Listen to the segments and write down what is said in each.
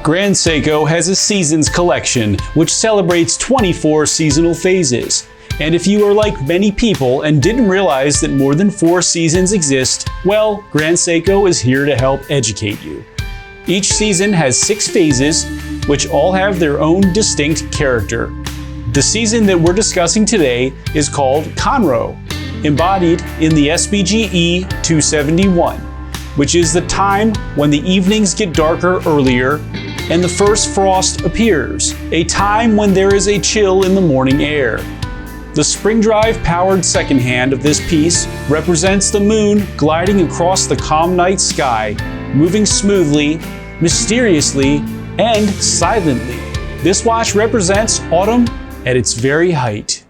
Grand Seiko has a Seasons collection, which celebrates 24 seasonal phases. And if you are like many people and didn't realize that more than 4 seasons exist, well, Grand Seiko is here to help educate you. Each season has 6 phases, which all have their own distinct character. The season that we're discussing today is called Kanro, embodied in the SBGE271, which is the time when the evenings get darker earlier and the first frost appears, a time when there is a chill in the morning air. The spring drive powered second hand of this piece represents the moon gliding across the calm night sky, moving smoothly, mysteriously, and silently. This watch represents autumn at its very height.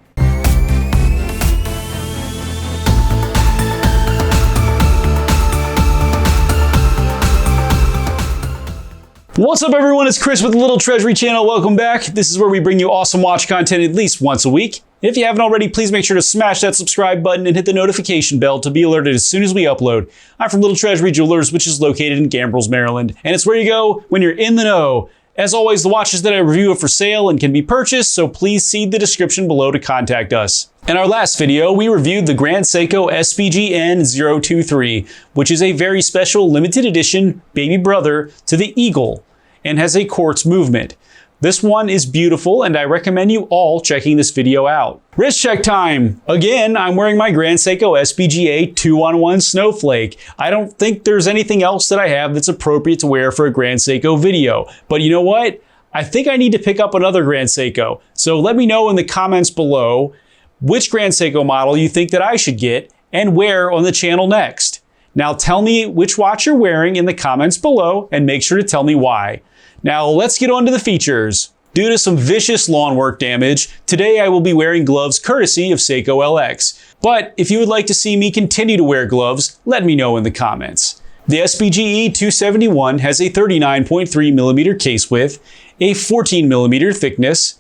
What's up everyone, it's Chris with the Little Treasury channel. Welcome back. This is where we bring you awesome watch content at least once a week. If you haven't already, please make sure to smash that subscribe button and hit the notification bell to be alerted as soon as we upload. I'm from Little Treasury Jewelers, which is located in Gambrills, Maryland, and it's where you go when you're in the know. As always, the watches that I review are for sale and can be purchased, so please see the description below to contact us. In our last video, we reviewed the Grand Seiko SBGN023, which is a very special limited edition baby brother to the Eagle and has a quartz movement. This one is beautiful and I recommend you all checking this video out. Wrist check time! Again, I'm wearing my Grand Seiko SBGA 2-on-1 Snowflake. I don't think there's anything else that I have that's appropriate to wear for a Grand Seiko video. But you know what? I think I need to pick up another Grand Seiko. So let me know in the comments below which Grand Seiko model you think that I should get and wear on the channel next. Now tell me which watch you're wearing in the comments below and make sure to tell me why. Now let's get on to the features. Due to some vicious lawn work damage, today I will be wearing gloves courtesy of Seiko LX. But if you would like to see me continue to wear gloves, let me know in the comments. The SBGE271 has a 39.3mm case width, a 14mm thickness,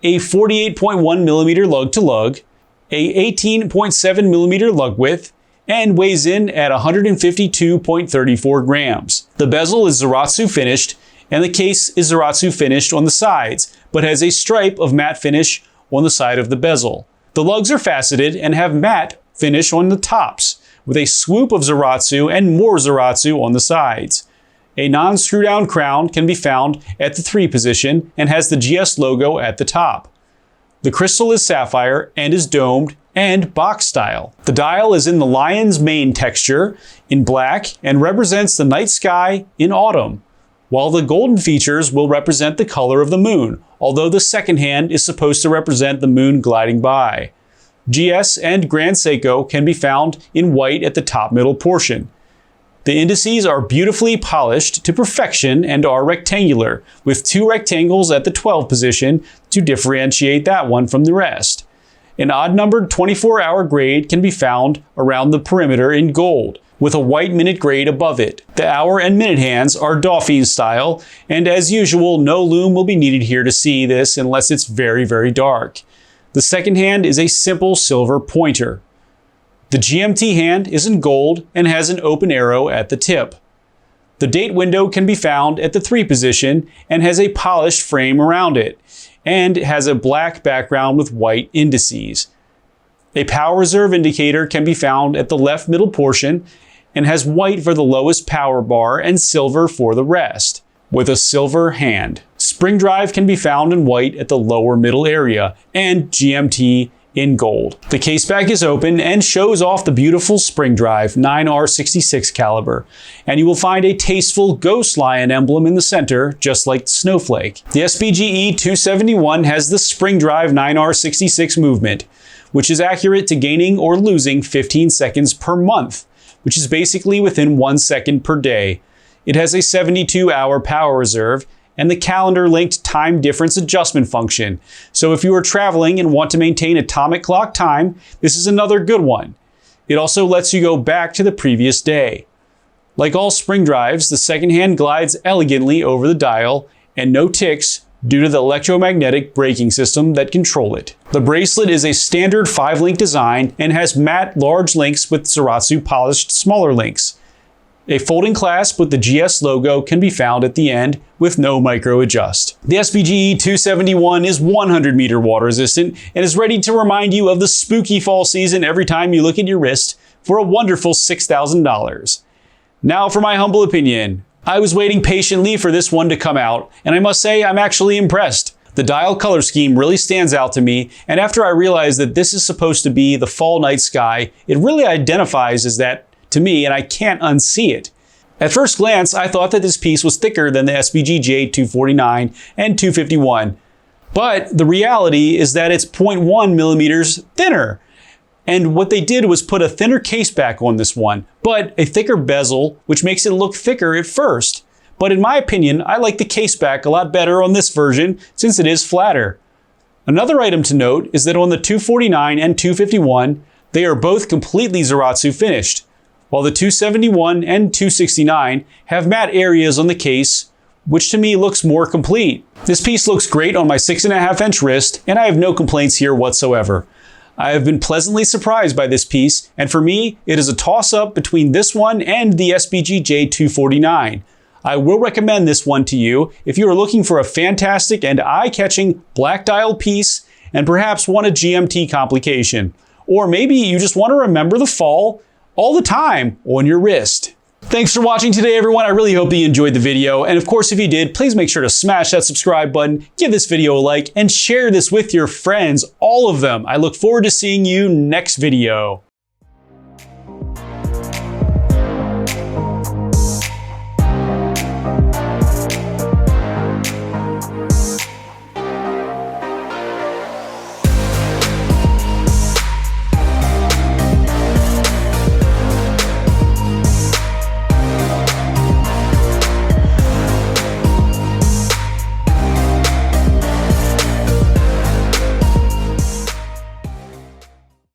a 48.1mm lug to lug, a 18.7mm lug width, and weighs in at 152.34 grams. The bezel is Zaratsu finished, and the case is Zaratsu finished on the sides, but has a stripe of matte finish on the side of the bezel. The lugs are faceted and have matte finish on the tops, with a swoop of Zaratsu and more Zaratsu on the sides. A non-screw down crown can be found at the 3 position and has the GS logo at the top. The crystal is sapphire and is domed and box style. The dial is in the lion's mane texture in black and represents the night sky in autumn, while the golden features will represent the color of the moon, although the second hand is supposed to represent the moon gliding by. GS and Grand Seiko can be found in white at the top middle portion. The indices are beautifully polished to perfection and are rectangular, with 2 rectangles at the 12 position to differentiate that one from the rest. An odd-numbered 24-hour grade can be found around the perimeter in gold, with a white minute grade above it. The hour and minute hands are Dauphine style, and as usual, no lume will be needed here to see this unless it's very, very dark. The second hand is a simple silver pointer. The GMT hand is in gold and has an open arrow at the tip. The date window can be found at the 3 position and has a polished frame around it, and has a black background with white indices. A power reserve indicator can be found at the left middle portion and has white for the lowest power bar and silver for the rest, with a silver hand. Spring drive can be found in white at the lower middle area, and GMT in gold. The case back is open and shows off the beautiful spring drive 9R66 caliber, and you will find a tasteful ghost lion emblem in the center, just like the snowflake. The SBGE271 has the spring drive 9R66 movement, which is accurate to gaining or losing 15 seconds per month, which is basically within 1 second per day. It has a 72-hour power reserve and the calendar-linked time difference adjustment function. So if you are traveling and want to maintain atomic clock time, this is another good one. It also lets you go back to the previous day. Like all spring drives, the second hand glides elegantly over the dial and no ticks due to the electromagnetic braking system that control it. The bracelet is a standard 5-link design and has matte large links with Zaratsu polished smaller links. A folding clasp with the GS logo can be found at the end with no micro adjust. The SBGE271 is 100 meter water resistant and is ready to remind you of the spooky fall season every time you look at your wrist for a wonderful $6,000. Now for my humble opinion. I was waiting patiently for this one to come out, and I must say I'm actually impressed. The dial color scheme really stands out to me, and after I realized that this is supposed to be the fall night sky, it really identifies as that to me, and I can't unsee it. At first glance, I thought that this piece was thicker than the SBGE249 and 251, but the reality is that it's 0.1 millimeters thinner. And what they did was put a thinner case back on this one, but a thicker bezel, which makes it look thicker at first. But in my opinion, I like the case back a lot better on this version since it is flatter. Another item to note is that on the 249 and 251, they are both completely Zaratsu finished, while the 271 and 269 have matte areas on the case, which to me looks more complete. This piece looks great on my 6.5-inch wrist, and I have no complaints here whatsoever. I have been pleasantly surprised by this piece, and for me, it is a toss-up between this one and the SBGE249. I will recommend this one to you if you are looking for a fantastic and eye-catching black dial piece and perhaps want a GMT complication. Or maybe you just want to remember the fall all the time on your wrist. Thanks for watching today, everyone. I really hope that you enjoyed the video. And of course, if you did, please make sure to smash that subscribe button, give this video a like, and share this with your friends, all of them. I look forward to seeing you next video.